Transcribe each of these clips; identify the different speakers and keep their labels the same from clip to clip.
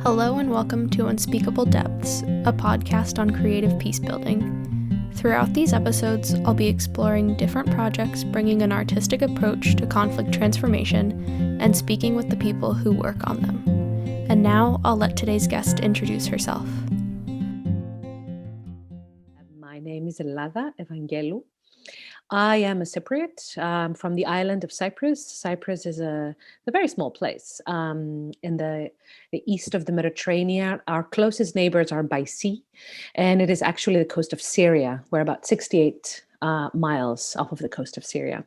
Speaker 1: Hello and welcome to Unspeakable Depths, a podcast on creative peace building. Throughout these episodes, I'll be exploring different projects bringing an artistic approach to conflict transformation and speaking with the people who work on them. And now I'll let today's guest introduce herself.
Speaker 2: My name is Ellada, Evangelou. I am a Cypriot from the island of Cyprus. Cyprus is a very small place in the east of the Mediterranean. Our closest neighbors are by sea, and it is actually the coast of Syria. We're about 68 miles off of the coast of Syria.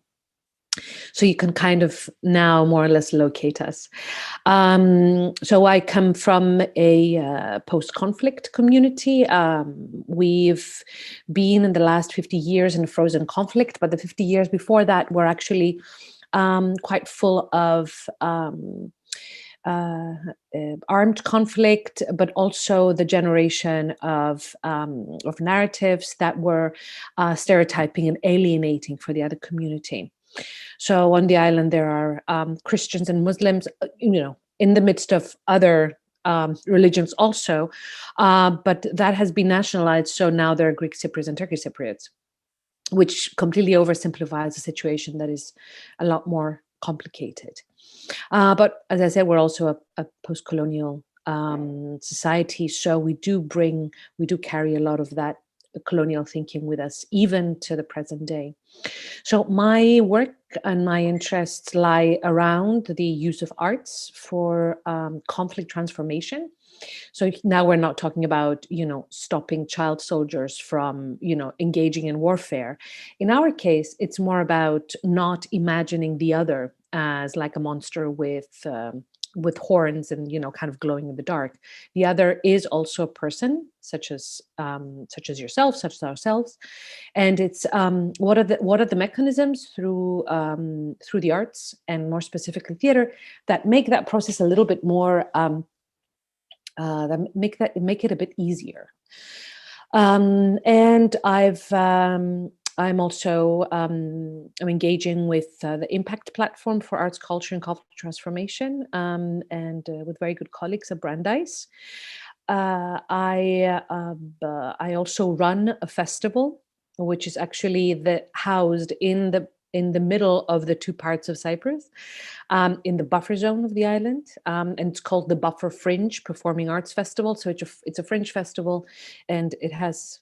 Speaker 2: So you can kind of now more or less locate us. So I come from a post-conflict community. We've been in the last 50 years in a frozen conflict, but the 50 years before that were actually quite full of armed conflict, but also the generation of narratives that were stereotyping and alienating for the other community. So on the island, there are Christians and Muslims, in the midst of other religions also, but that has been nationalized. So now there are Greek Cypriots and Turkish Cypriots, which completely oversimplifies a situation that is a lot more complicated. But as I said, we're also a post-colonial society, so we do carry a lot of that colonial thinking with us, even to the present day. So my work and my interests lie around the use of arts for conflict transformation. So now we're not talking about, stopping child soldiers from, engaging in warfare. In our case, it's more about not imagining the other as like a monster with horns and kind of glowing in the dark. The other is also a person, such as yourself, such as ourselves, and it's what are the mechanisms through the arts and more specifically theater that make that process a little bit more that make it a bit easier. And I'm also I'm engaging with the Impact platform for arts, culture, and conflict transformation, and with very good colleagues at Brandeis. I also run a festival, which is actually housed in the middle of the two parts of Cyprus, in the buffer zone of the island, and it's called the Buffer Fringe Performing Arts Festival. So it's a fringe festival, and it has,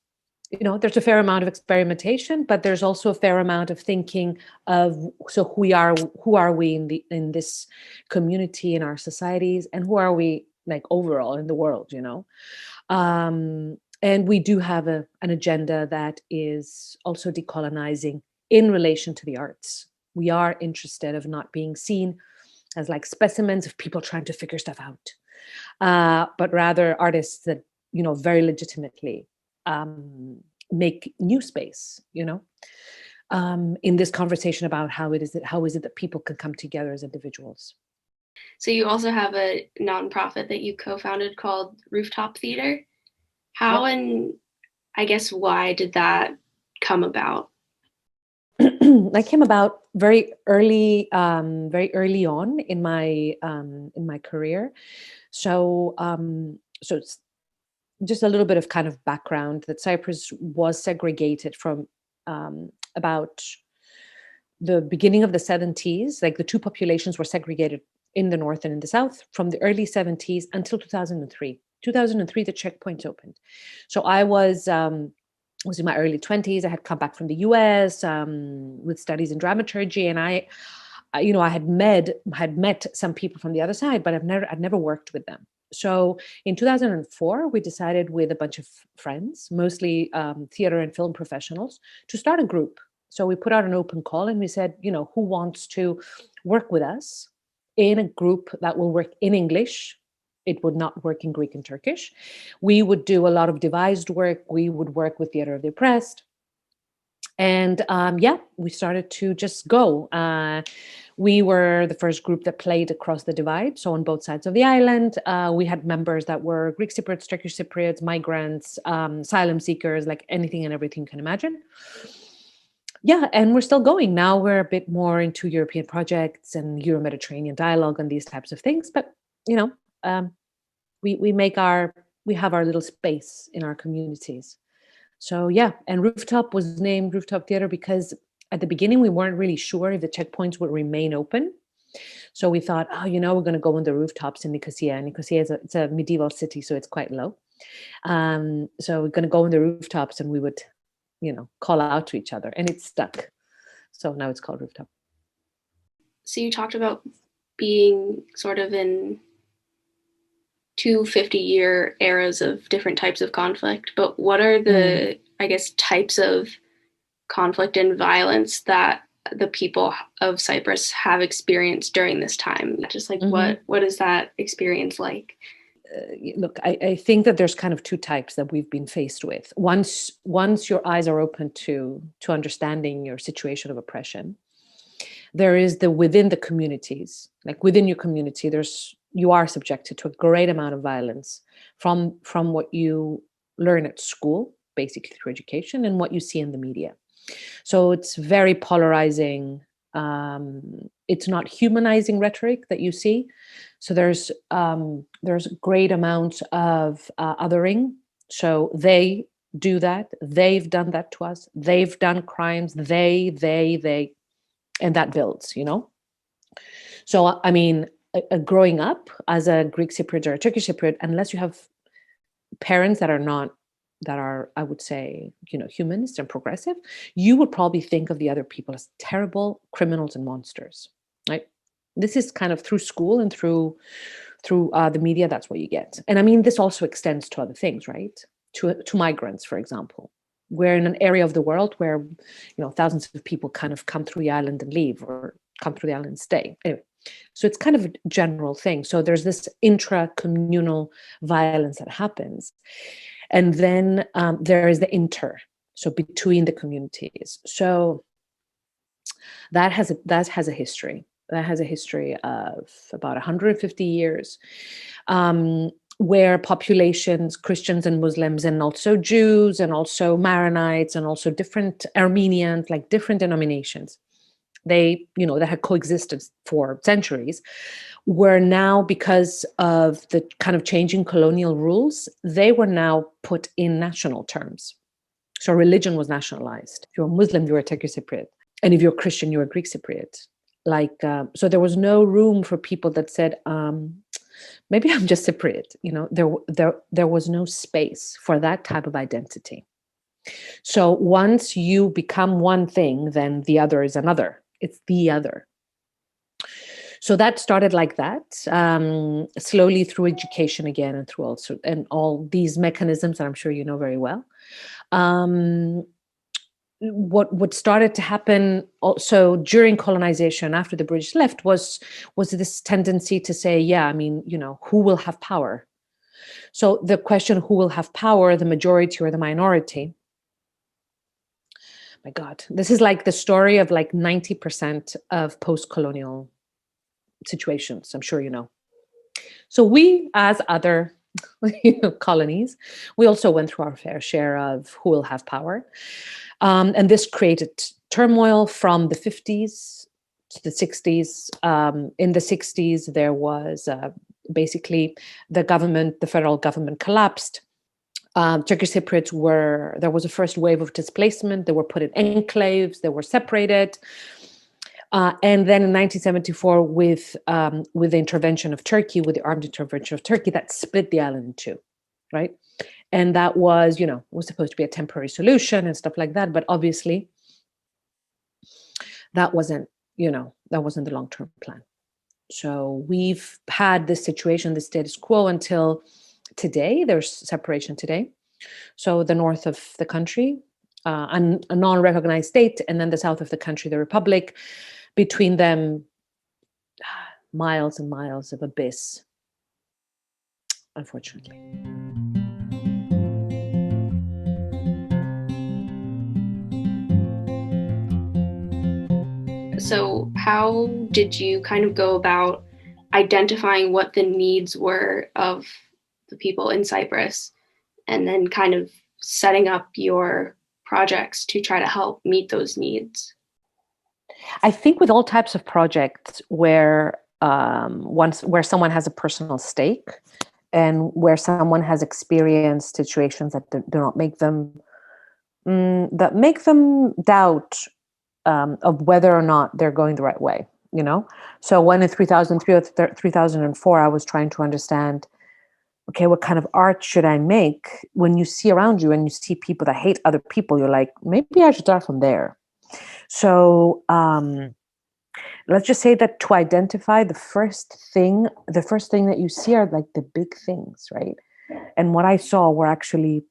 Speaker 2: there's a fair amount of experimentation, but there's also a fair amount of thinking of, so who are we in this community, in our societies, and who are we like overall in the world, and we do have an agenda that is also decolonizing in relation to the arts. We are interested of not being seen as like specimens of people trying to figure stuff out, but rather artists that, very legitimately make new space, in this conversation about how is it that people can come together as individuals.
Speaker 1: So you also have a nonprofit that you co-founded called Rooftop Theatre. How and I guess why did that come about?
Speaker 2: That came about very early on in my career. So it's just a little bit of kind of background that Cyprus was segregated from about the beginning of the 70s. Like the two populations were segregated in the north and in the south from the early 70s until 2003. 2003, the checkpoints opened. So I was in my early 20s. I had come back from the US with studies in dramaturgy, and I had met some people from the other side, but I'd never worked with them. So in 2004, we decided with a bunch of friends, mostly theater and film professionals, to start a group. So we put out an open call and we said, who wants to work with us in a group that will work in English? It would not work in Greek and Turkish. We would do a lot of devised work. We would work with Theater of the Oppressed. And we started to just go. We were the first group that played across the divide. So on both sides of the island, we had members that were Greek Cypriots, Turkish Cypriots, migrants, asylum seekers, like anything and everything you can imagine. Yeah, and we're still going. Now we're a bit more into European projects and Euro-Mediterranean dialogue and these types of things. But, we have our little space in our communities. So yeah, and Rooftop was named Rooftop Theatre because at the beginning we weren't really sure if the checkpoints would remain open. So we thought, oh, we're going to go on the rooftops in Nicosia. Nicosia it's a medieval city, so it's quite low. So we're going to go on the rooftops and we would, call out to each other, and it stuck. So now it's called Rooftop.
Speaker 1: So you talked about being sort of in 250-year eras of different types of conflict, but what are the, I guess, types of conflict and violence that the people of Cyprus have experienced during this time? Just like what is that experience like?
Speaker 2: Look, I think that there's kind of two types that we've been faced with. Once your eyes are open to understanding your situation of oppression, there is the within the communities, like within your community, you are subjected to a great amount of violence from what you learn at school, basically through education, and what you see in the media. So it's very polarizing. It's not humanizing rhetoric that you see. So there's a great amount of othering. So they do that. They've done that to us. They've done crimes. They, and that builds, So, I mean, growing up as a Greek Cypriot or a Turkish Cypriot, unless you have parents that are, I would say, humanist and progressive, you would probably think of the other people as terrible criminals and monsters, right? This is kind of through school and through the media. That's what you get. And I mean, this also extends to other things, right? To migrants, for example. We're in an area of the world where, thousands of people kind of come through the island and leave, or come through the island and stay. Anyway, so it's kind of a general thing. So there's this intra-communal violence that happens. And then there is the so between the communities. So that has a history. That has a history of about 150 years, where populations, Christians and Muslims, and also Jews, and also Maronites, and also different Armenians, like different denominations, that had coexisted for centuries, were now, because of the kind of changing colonial rules, they were now put in national terms. So religion was nationalized. If you're a Muslim, you're a Turkish Cypriot. And if you're Christian, you're a Greek Cypriot. So there was no room for people that said, maybe I'm just Cypriot. There was no space for that type of identity. So once you become one thing, then the other is another. It's the other. So that started like that, slowly through education again, and through all these mechanisms that I'm sure you know very well. What started to happen also during colonization, after the British left, was this tendency to say, who will have power? So the question, who will have power, the majority or the minority? My God, this is like the story of like 90% of post-colonial situations, I'm sure you know. So we, as other colonies, we also went through our fair share of who will have power. And this created turmoil from the 50s to the 60s. In the 60s, there was basically the federal government collapsed. Turkish Cypriots there was a first wave of displacement. They were put in enclaves. They were separated. And then in 1974, with the intervention of Turkey, with the armed intervention of Turkey, that split the island in two, right? And that was, was supposed to be a temporary solution and stuff like that. But obviously, that wasn't the long-term plan. So we've had this situation, the status quo, until today. There's separation today. So the north of the country, a non-recognized state, and then the south of the country, the republic. Between them, miles and miles of abyss, unfortunately.
Speaker 1: So how did you kind of go about identifying what the needs were of the people in Cyprus, and then kind of setting up your projects to try to help meet those needs?
Speaker 2: I think with all types of projects where someone has a personal stake, and where someone has experienced situations that do not make them doubt of whether or not they're going the right way, you know? So when in 2003 or 3004, I was trying to understand, okay, what kind of art should I make? When you see around you and you see people that hate other people, you're like, maybe I should start from there. So let's just say that to identify the first thing that you see are like the big things, right? And what I saw were actually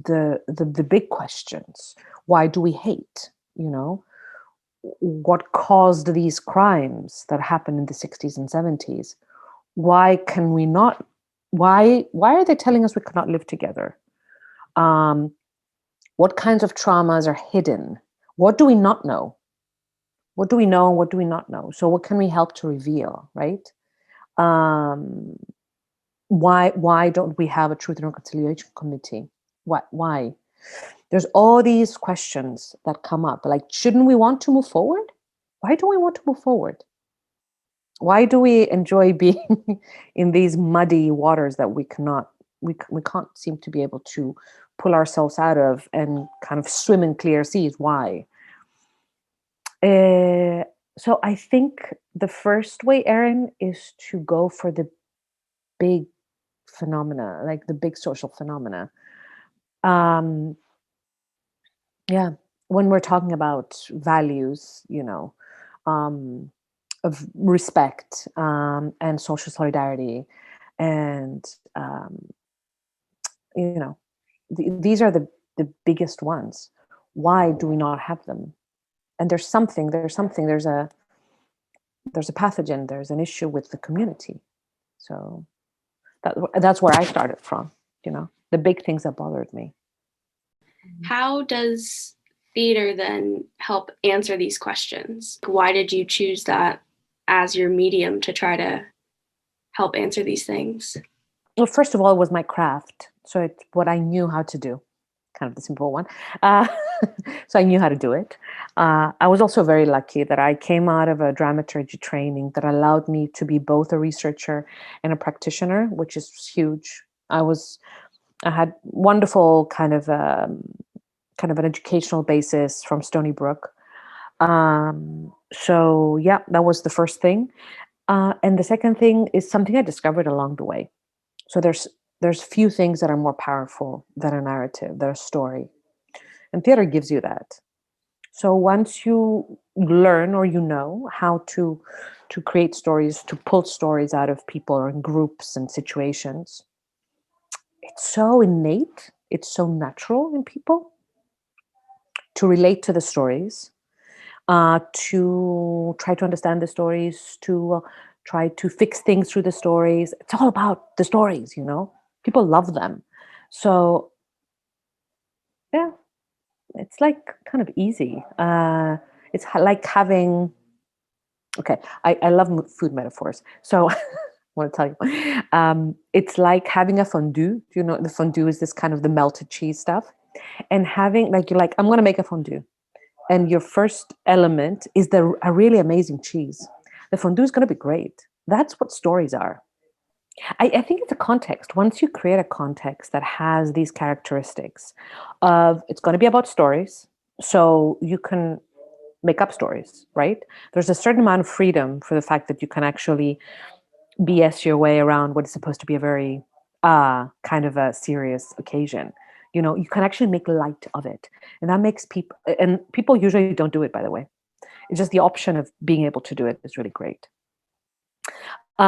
Speaker 2: the big questions. Why do we hate? You know, what caused these crimes that happened in the 60s and 70s? Why can we not? Why are they telling us we cannot live together? What kinds of traumas are hidden? What do we not know? What do we know and what do we not know? So what can we help to reveal, right? Why don't we have a Truth and Reconciliation Committee? Why? There's all these questions that come up. Like, shouldn't we want to move forward? Why don't we want to move forward? Why do we enjoy being in these muddy waters that we can't seem to be able to pull ourselves out of and kind of swim in clear seas? Why? So I think the first way, Erin, is to go for the big phenomena, like the big social phenomena. Yeah, when we're talking about values, you know, of respect and social solidarity, and you know, these are the biggest ones. Why do we not have them? And there's a pathogen, there's an issue with the community. So that's where I started from, you know, the big things that bothered me.
Speaker 1: How does theater then help answer these questions? Why did you choose that as your medium to try to help answer these things?
Speaker 2: Well, first of all, it was my craft. So it's what I knew how to do, kind of the simple one. So I knew how to do it. I was also very lucky that I came out of a dramaturgy training that allowed me to be both a researcher and a practitioner, which is huge. I had wonderful kind of an educational basis from Stony Brook. So yeah, that was the first thing. And the second thing is something I discovered along the way. So there's few things that are more powerful than a narrative, than a story. And theater gives you that. So once you learn or you know how to create stories, to pull stories out of people or in groups and situations, it's so innate, it's so natural in people to relate to the stories, to try to understand the stories, to try to fix things through the stories. It's all about the stories, you know? People love them. So, yeah, it's like kind of easy. It's like having, okay, I love food metaphors. So I want to tell you, it's like having a fondue. You know, the fondue is this kind of the melted cheese stuff. And having, like, you're like, I'm going to make a fondue. And your first element is a really amazing cheese. The fondue is going to be great. That's what stories are. I think it's a context. Once you create a context that has these characteristics of, it's going to be about stories, so you can make up stories, right? There's a certain amount of freedom for the fact that you can actually BS your way around what is supposed to be a very kind of a serious occasion. You know, you can actually make light of it. And that makes people usually don't do it, by the way. It's just the option of being able to do it is really great. So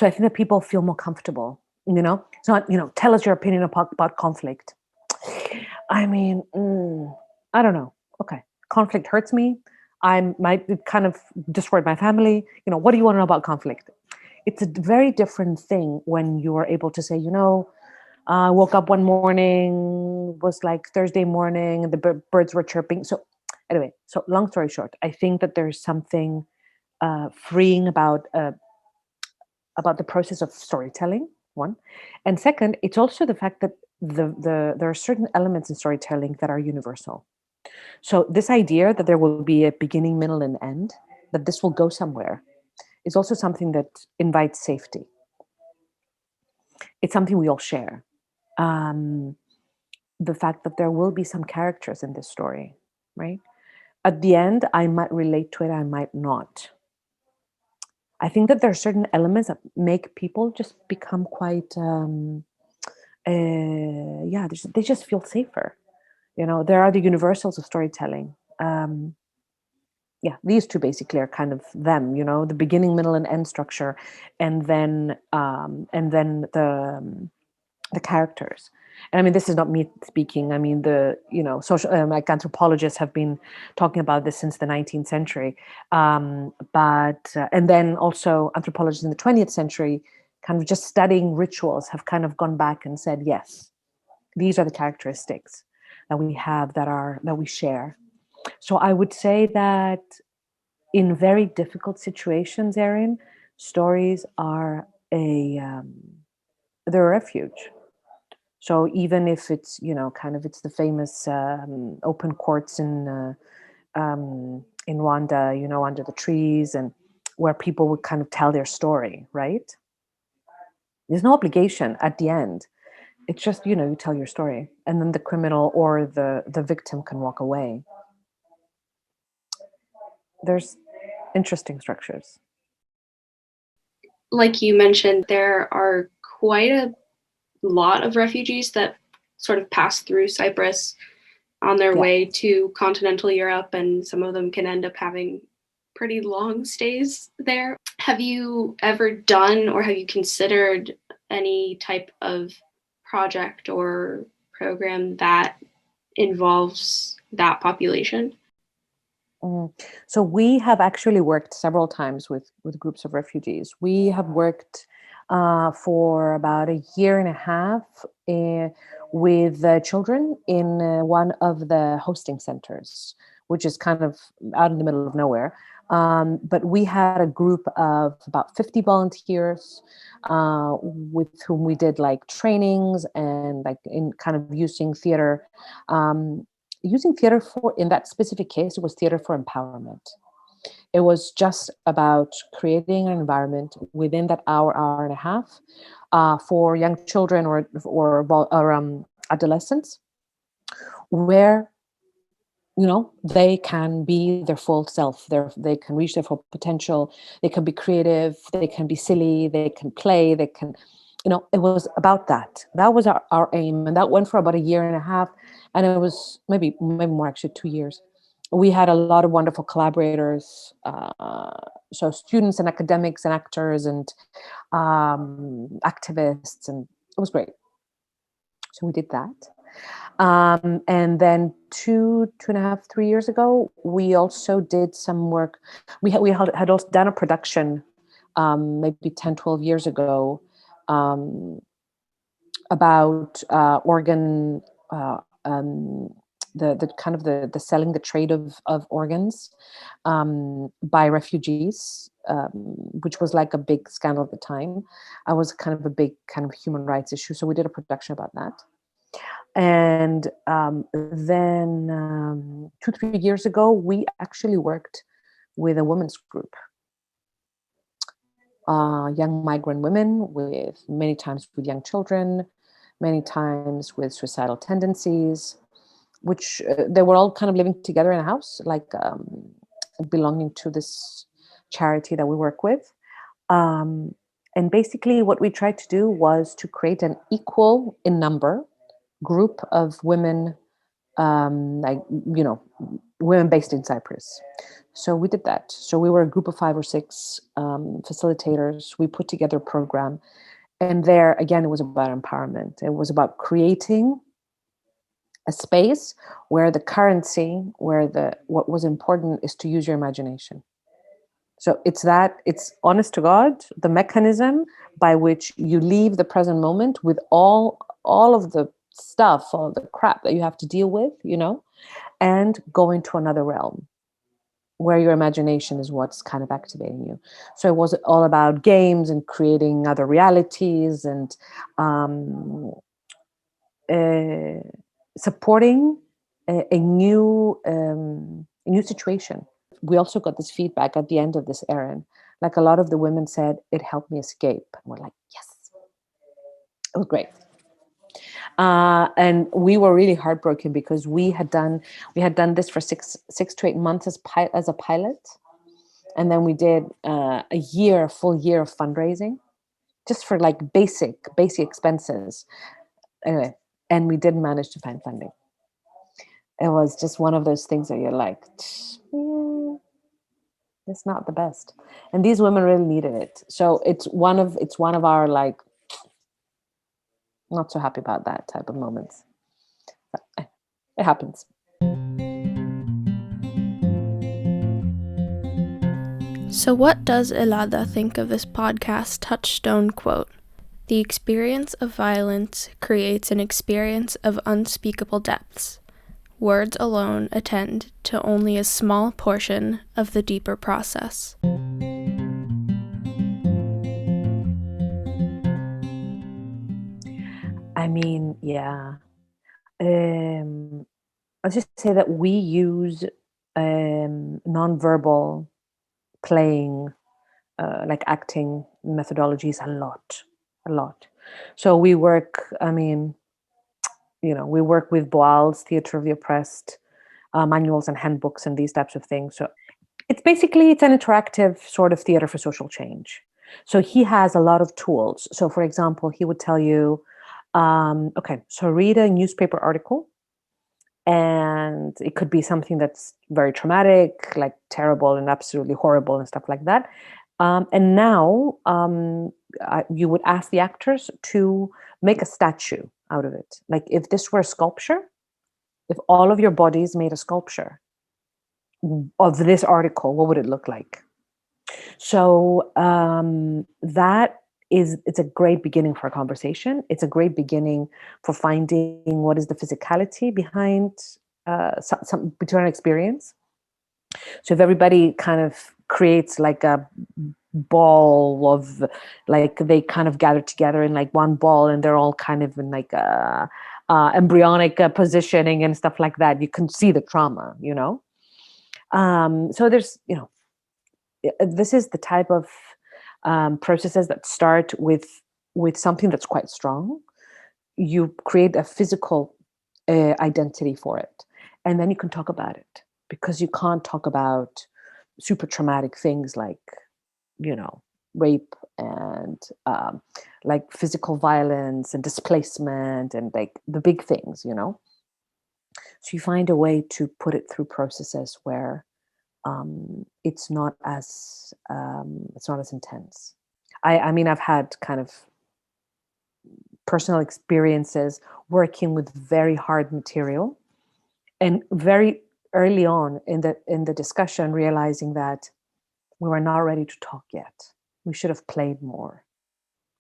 Speaker 2: I think that people feel more comfortable, you know? It's not, you know, tell us your opinion about conflict. I mean, I don't know. Okay. Conflict hurts me. It kind of destroyed my family. You know, what do you want to know about conflict? It's a very different thing when you are able to say, you know, I woke up one morning, was like Thursday morning, and the birds were chirping. So anyway, so long story short, I think that there's something freeing about the process of storytelling, one. And second, it's also the fact that there are certain elements in storytelling that are universal. So this idea that there will be a beginning, middle, and end, that this will go somewhere, is also something that invites safety. it's something we all share. Um, the fact that there will be some characters in this story, right? At the end, I might relate to it, I might not. I think that there are certain elements that make people just become quite, they just feel safer. There are the universals of storytelling. These two basically are kind of them. The beginning, middle, and end structure, and then the characters. And I mean, this is not me speaking. I mean, the social like anthropologists have been talking about this since the 19th century. But and then also anthropologists in the 20th century, kind of just studying rituals, have kind of gone back and said, yes, these are the characteristics that we have that we share. So I would say that in very difficult situations, Erin, stories are they're a refuge. So even if it's, it's the famous open courts in Rwanda, under the trees, and where people would kind of tell their story, right? There's no obligation at the end. It's just, you tell your story, and then the criminal or the victim can walk away. There's interesting structures.
Speaker 1: Like you mentioned, there are quite a lot of refugees that sort of pass through Cyprus on their way to continental Europe, and some of them can end up having pretty long stays there. Have you ever done, or have you considered any type of project or program that involves that population?
Speaker 2: So we have actually worked several times with groups of refugees. We have worked for about a year and a half with children in one of the hosting centers, which is kind of out in the middle of nowhere. But we had a group of about 50 volunteers with whom we did like trainings and like in kind of using theater for, in that specific case, it was theater for empowerment. It was just about creating an environment within that hour and a half for young children or adolescents, where they can be their full self. They can reach their full potential. They can be creative. They can be silly. They can play. They can, it was about that. That was our aim, and that went for about a year and a half. And it was maybe more, actually 2 years. We had a lot of wonderful collaborators, so students and academics and actors and activists, and it was great. So we did that. And then 2.5, 3 years ago, we also did some work. We had also done a production maybe 10, 12 years ago about organ, the kind of the selling, the trade of organs by refugees, which was like a big scandal at the time. I was kind of a big kind of human rights issue. So we did a production about that. And then 2-3 years ago, we actually worked with a women's group, young migrant women, with many times with young children, many times with suicidal tendencies, which they were all kind of living together in a house, like belonging to this charity that we work with. And basically what we tried to do was to create an equal in number group of women, women based in Cyprus. So we did that. So we were a group of 5 or 6 facilitators. We put together a program. And there, again, it was about empowerment. It was about creating a space where the currency, what was important is to use your imagination. So it's honest to God, the mechanism by which you leave the present moment with all of the stuff, all the crap that you have to deal with, and go into another realm where your imagination is what's kind of activating you. So it was all about games and creating other realities and supporting a new situation. We also got this feedback at the end of this, Erin. Like a lot of the women said, it helped me escape. And we're like, yes. It was great. And we were really heartbroken because we had done this for 6 to 8 months as a pilot, and then we did a full year of fundraising just for like basic expenses. Anyway, and we didn't manage to find funding. It was just one of those things that you're like, it's not the best. And these women really needed it. So it's one of our like not so happy about that type of moments. It happens.
Speaker 1: So what does Ellada think of this podcast touchstone quote? The experience of violence creates an experience of unspeakable depths. Words alone attend to only a small portion of the deeper process.
Speaker 2: I mean, yeah. I'll just say that we use nonverbal playing, like acting methodologies a lot. So we work, we work with Boal's Theatre of the Oppressed, manuals and handbooks and these types of things. So it's an interactive sort of theater for social change. So he has a lot of tools. So for example, he would tell you, okay, so read a newspaper article, and it could be something that's very traumatic, like terrible and absolutely horrible and stuff like that. And now you would ask the actors to make a statue out of it. Like if this were a sculpture, if all of your bodies made a sculpture of this article, what would it look like? So it's a great beginning for a conversation. It's a great beginning for finding what is the physicality behind some between an experience. So if everybody kind of creates like a ball of, like they kind of gather together in like one ball, and they're all kind of in like a embryonic positioning and stuff like that, you can see the trauma, so there's, this is the type of processes that start with something that's quite strong. You create a physical identity for it, and then you can talk about it, because you can't talk about super traumatic things like, rape and like physical violence and displacement and like the big things, So you find a way to put it through processes where it's not as intense. I mean, I've had kind of personal experiences working with very hard material, and very early on in the discussion realizing that we were not ready to talk yet. We should have played more.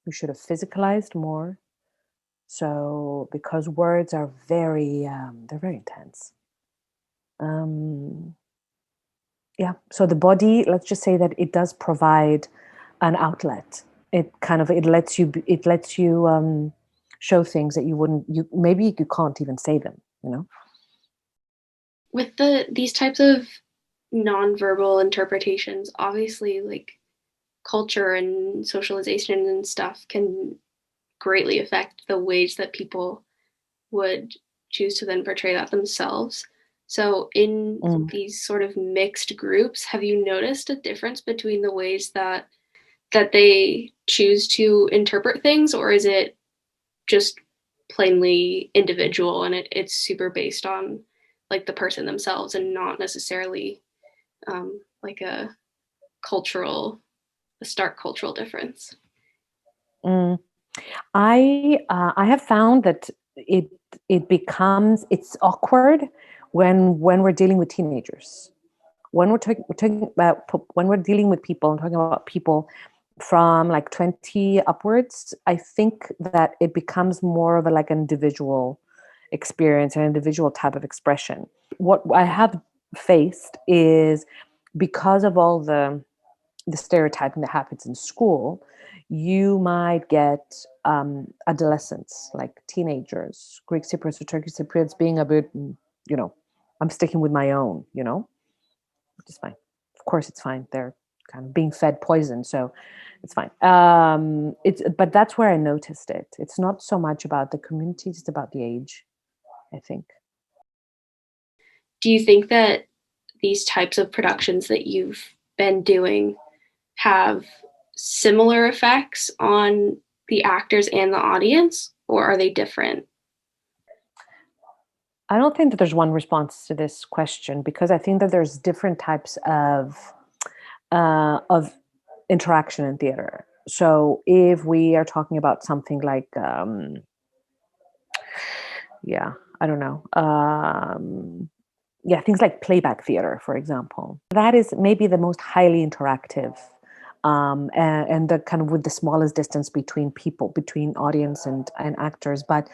Speaker 2: We should have physicalized more. So because words are they're very intense. Yeah. So the body, let's just say that it does provide an outlet. It lets you show things that maybe you can't even say them,
Speaker 1: With these types of nonverbal interpretations, obviously like culture and socialization and stuff can greatly affect the ways that people would choose to then portray that themselves. So in these sort of mixed groups, have you noticed a difference between the ways that they choose to interpret things, or is it just plainly individual and it's super based on like the person themselves and not necessarily like a stark cultural difference?
Speaker 2: I have found that it's awkward when we're dealing with teenagers. When we're talking about, when we're dealing with people and talking about people from like 20 upwards, I think that it becomes more of an individual experience, an individual type of expression. What I have faced is, because of all the stereotyping that happens in school, you might get adolescents, like teenagers, Greek Cypriots or Turkish Cypriots, being a bit, I'm sticking with my own, which is fine. Of course, it's fine. They're kind of being fed poison. So it's fine. But that's where I noticed it. It's not so much about the community, it's about the age, I think.
Speaker 1: Do you think that these types of productions that you've been doing have similar effects on the actors and the audience, or are they different?
Speaker 2: I don't think that there's one response to this question, because I think that there's different types of interaction in theater. So if we are talking about something like, I don't know, things like playback theater, for example, that is maybe the most highly interactive, and the kind of with the smallest distance between people, between audience and actors. But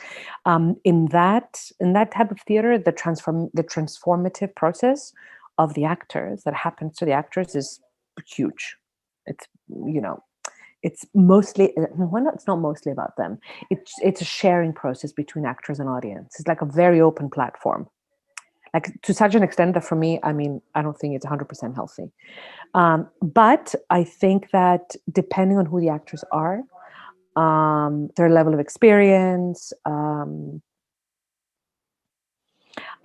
Speaker 2: in that type of theater, the transformative process of the actors that happens to the actors is huge. It's, it's mostly, well, it's not mostly about them. It's a sharing process between actors and audience. It's like a very open platform, like to such an extent that for me, I mean, I don't think it's 100% healthy. But I think that depending on who the actors are, their level of experience,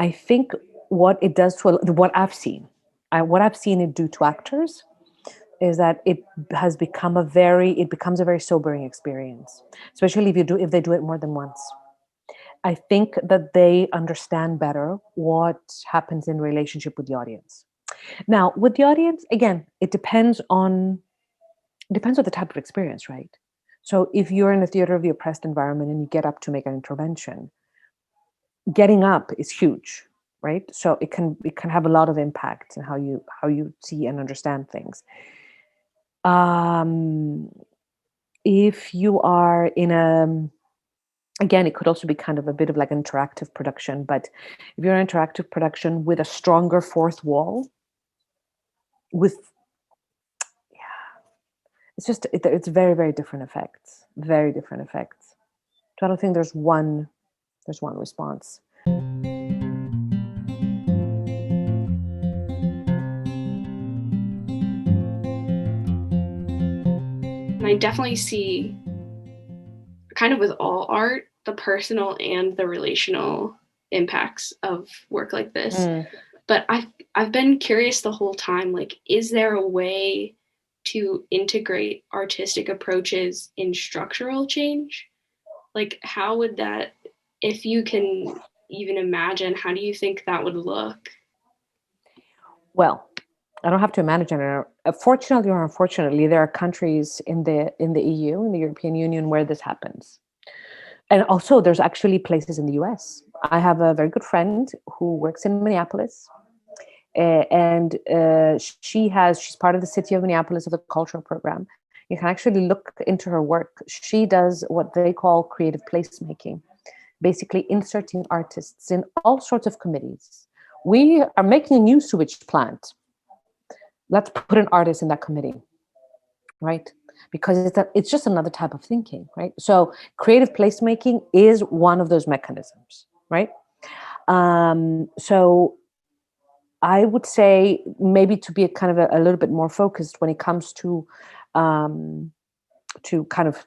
Speaker 2: I think what it does to what I've seen it do to actors is that it becomes a very sobering experience, especially if they do it more than once. I think that they understand better what happens in relationship with the audience. Now, with the audience, again, it depends on the type of experience, right? So if you're in a theater of the oppressed environment and you get up to make an intervention, getting up is huge, right? So it can have a lot of impact in how you see and understand things. If you are in again, it could also be kind of a bit of like an interactive production, but if you're an interactive production with a stronger fourth wall, it's very, very different effects, very different effects. So I don't think there's one response.
Speaker 1: I definitely see, kind of with all art, the personal and the relational impacts of work like this. But I've been curious the whole time, like, is there a way to integrate artistic approaches in structural change? Like, how would that, if you can even imagine, how do you think that would look?
Speaker 2: Well, I don't have to imagine it. Fortunately or unfortunately, there are countries in the EU, in the European Union, where this happens. And also there's actually places in the US. I have a very good friend who works in Minneapolis, and she's part of the city of Minneapolis of the cultural program. You can actually look into her work. She does what they call creative placemaking, basically inserting artists in all sorts of committees. We are making a new sewage plant. Let's put an artist in that committee, right? Because it's just another type of thinking, right? So creative placemaking is one of those mechanisms, right? So I would say maybe to be kind of a little bit more focused when it comes to kind of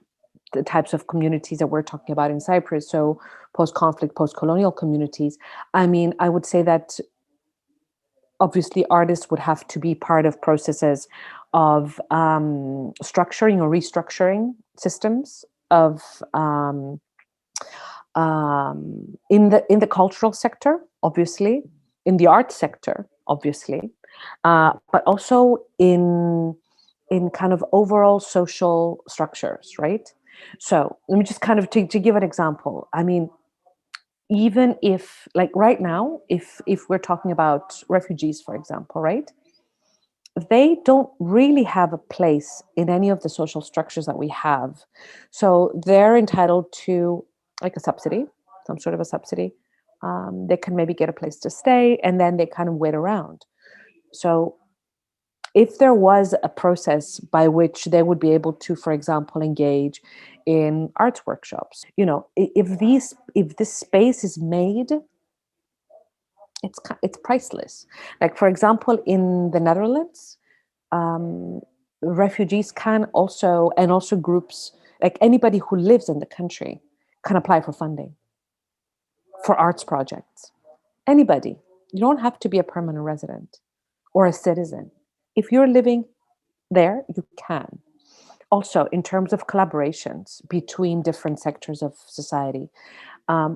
Speaker 2: the types of communities that we're talking about in Cyprus. So post-conflict, post-colonial communities. I mean, I would say that obviously artists would have to be part of processes of structuring or restructuring systems of in the cultural sector, obviously, in the art sector, obviously, but also in kind of overall social structures, right? So let me just kind of to give an example. I mean, even if, like right now, if we're talking about refugees, for example, right? They don't really have a place in any of the social structures that we have. So they're entitled to like a subsidy, some sort of a subsidy. They can maybe get a place to stay, and then they kind of wait around. So if there was a process by which they would be able to, for example, engage in arts workshops, if this space is made, it's priceless. Like, for example, in the Netherlands, refugees can also, and also groups, like anybody who lives in the country can apply for funding for arts projects. Anybody. You don't have to be a permanent resident or a citizen. If you're living there, you can. Also, in terms of collaborations between different sectors of society,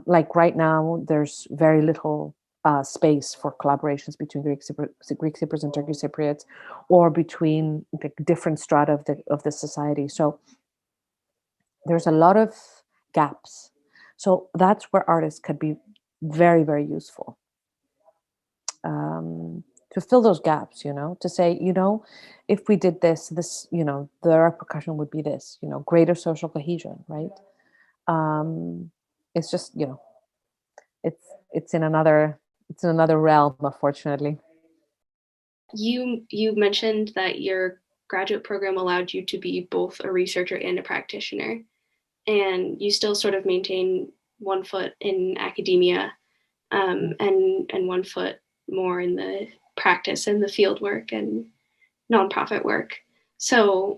Speaker 2: like right now, there's very little space for collaborations between Greek Cypriots and Turkish Cypriots, or between the different strata of the society. So there's a lot of gaps. So that's where artists could be very, very useful. To fill those gaps, to say, if we did this, the repercussion would be this, greater social cohesion, right? It's just, it's in another realm, unfortunately.
Speaker 1: You mentioned that your graduate program allowed you to be both a researcher and a practitioner, and you still sort of maintain one foot in academia, and one foot more in the practice and the field work and nonprofit work. So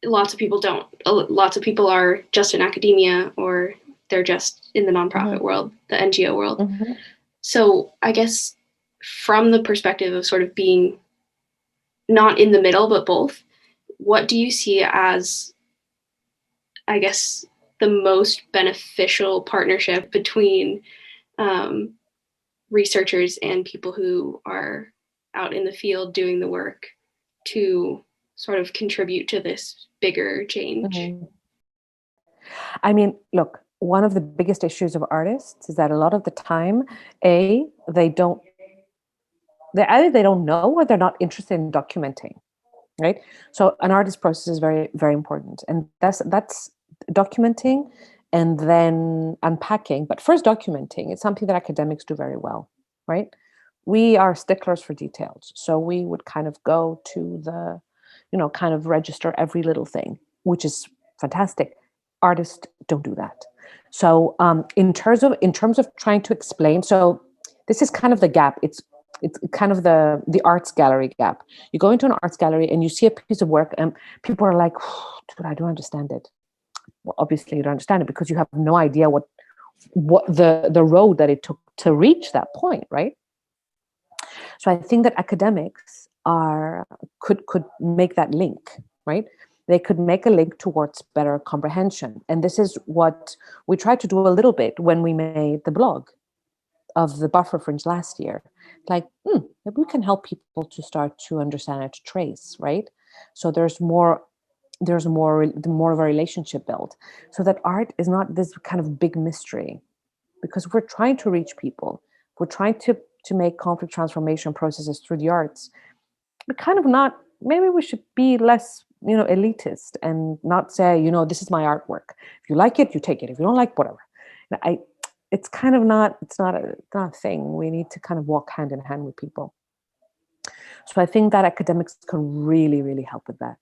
Speaker 1: lots of people don't. Lots of people are just in academia, or they're just in the nonprofit world, the NGO world. So I guess from the perspective of sort of being not in the middle, but both, what do you see as, I guess, the most beneficial partnership between researchers and people who are out in the field doing the work to sort of contribute to this bigger change?
Speaker 2: I mean, look, one of the biggest issues of artists is that a lot of the time, they either they don't know, or they're not interested in documenting, right? So an artist process is very, very important, and that's documenting and then unpacking. But first, documenting, it's something that academics do very well, right? We are sticklers for details, so we would kind of go to the, kind of register every little thing, which is fantastic. Artists don't do that. So in terms of trying to explain, so this is kind of the gap. It's kind of the arts gallery gap. You go into an arts gallery and you see a piece of work, and people are like, dude, I don't understand it. Well, obviously you don't understand it because you have no idea what the road that it took to reach that point, right? So I think that academics could make that link, right? They could make a link towards better comprehension. And this is what we tried to do a little bit when we made the blog of the buffer fringe last year. Like, maybe we can help people to start to understand and to trace, right? So there's more of a relationship built, so that art is not this kind of big mystery, because we're trying to reach people. We're trying to make conflict transformation processes through the arts. But kind of not, maybe we should be less, elitist, and not say, this is my artwork. If you like it, you take it. If you don't like, whatever. It's kind of not, it's not a thing. We need to kind of walk hand in hand with people. So I think that academics can really, really help with that.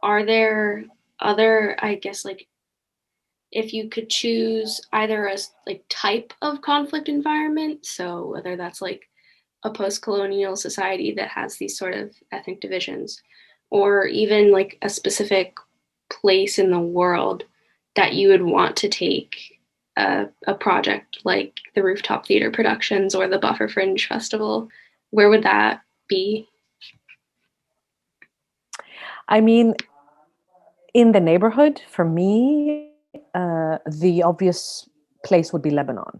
Speaker 1: Are there other, I guess, like, if you could choose either a like type of conflict environment, so whether that's like a post-colonial society that has these sort of ethnic divisions, or even like a specific place in the world that you would want to take a project like the Rooftop Theatre productions or the Buffer Fringe Festival, where would that be?
Speaker 2: I mean, in the neighborhood, for me, the obvious place would be Lebanon.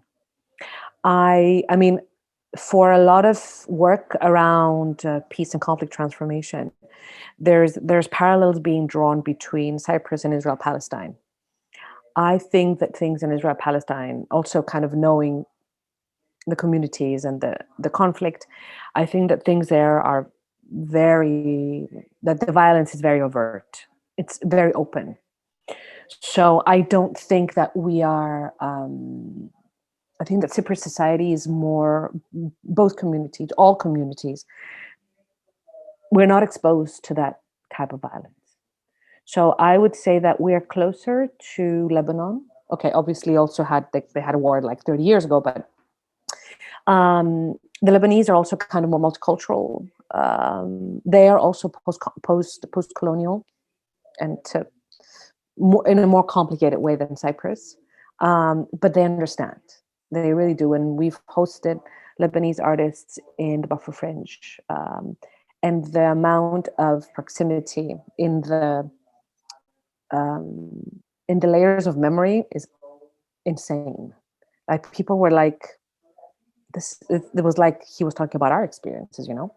Speaker 2: I mean, for a lot of work around peace and conflict transformation, there's parallels being drawn between Cyprus and Israel-Palestine. I think that things in Israel-Palestine, also kind of knowing the communities and the conflict, I think that things there are that the violence is very overt. It's very open. So I don't think that we are, I think that Cypriot society is more, both communities, all communities, we're not exposed to that type of violence. So I would say that we are closer to Lebanon. Okay, obviously also they had a war like 30 years ago, but the Lebanese are also kind of more multicultural. they are also post-colonial and in a more complicated way than Cyprus. But they understand. They really do. And we've hosted Lebanese artists in the Buffer Fringe. And the amount of proximity in the layers of memory is insane. Like, people were like, it was like he was talking about our experiences, you know?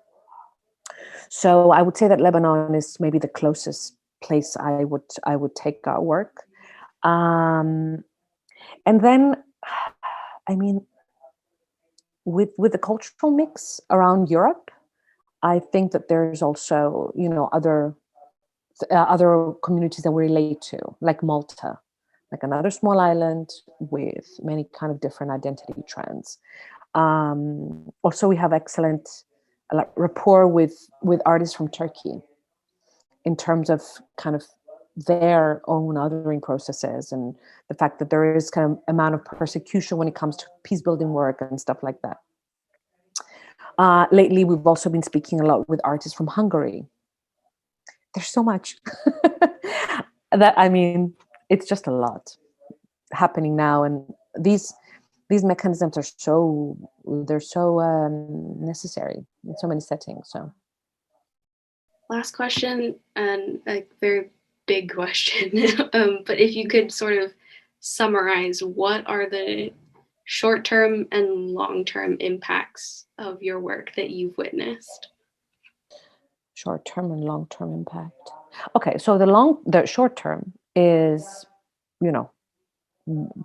Speaker 2: So I would say that Lebanon is maybe the closest place I would take our work. And then, I mean, with the cultural mix around Europe, I think that there's also, you know, other communities that we relate to, like Malta, like another small island with many kind of different identity trends. Also, we have excellent rapport with artists from Turkey in terms of kind of their own othering processes, and the fact that there is kind of amount of persecution when it comes to peace building work and stuff like that. Lately, we've also been speaking a lot with artists from Hungary. There's so much that, I mean, it's just a lot happening now, and these mechanisms are so necessary in so many settings. So,
Speaker 1: last question, and a very big question, but if you could sort of summarize, what are the short-term and long-term impacts of your work that you've witnessed?
Speaker 2: Short-term and long-term impact. Okay, so the short-term is, you know,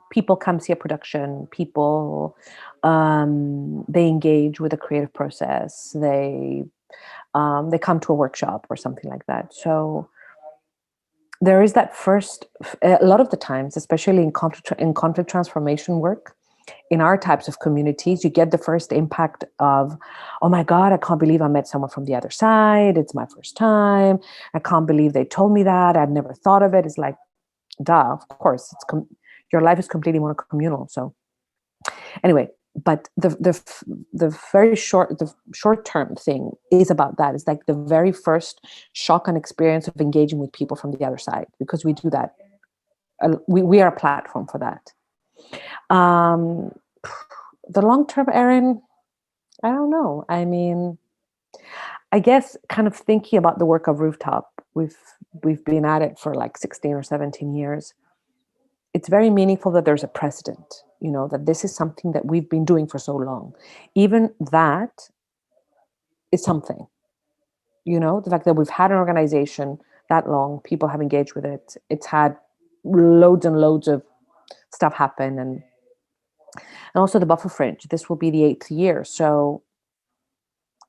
Speaker 2: people come see a production, people they engage with a creative process, they come to a workshop or something like that. So there is that first, a lot of the times, especially in conflict transformation work, in our types of communities, you get the first impact of, oh my God, I can't believe I met someone from the other side. It's my first time. I can't believe they told me that. I'd never thought of it. It's like, duh, of course. Your life is completely monocommunal. So anyway, but the very short-term thing is about that. It's like the very first shock and experience of engaging with people from the other side, because we do that. We are a platform for that. The long-term, Erin, I don't know. I mean, I guess kind of thinking about the work of Rooftop, we've been at it for like 16 or 17 years. It's very meaningful that there's a precedent, you know, that this is something that we've been doing for so long. Even that is something, you know, the fact that we've had an organization that long, people have engaged with it. It's had loads and loads of stuff happen. And also the Buffer Fringe, this will be the 8th year. So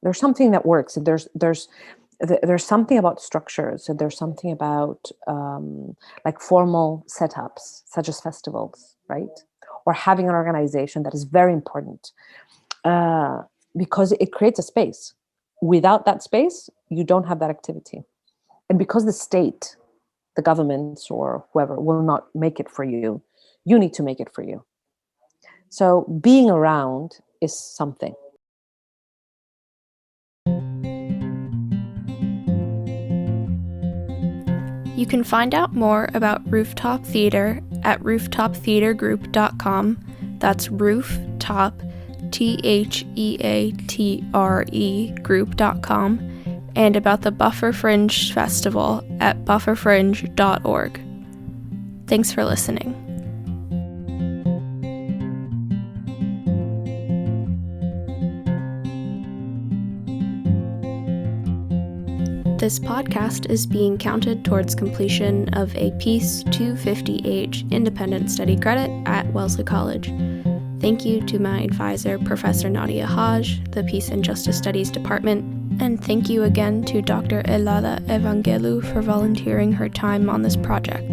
Speaker 2: there's something that works. There's something about structures, and there's something about like formal setups, such as festivals, right? Or having an organization that is very important because it creates a space. Without that space, you don't have that activity. And because the state, the governments or whoever will not make it for you, you need to make it for you. So being around is something.
Speaker 1: You can find out more about Rooftop Theatre at rooftoptheatregroup.com. That's rooftop, THEATRE group.com, and about the Buffer Fringe Festival at bufferfringe.org. Thanks for listening. This podcast is being counted towards completion of a PEAC 250H independent study credit at Wellesley College. Thank you to my advisor, Professor Nadya Hajj, the Peace and Justice Studies Department, and thank you again to Dr. Ellada Evangelou for volunteering her time on this project.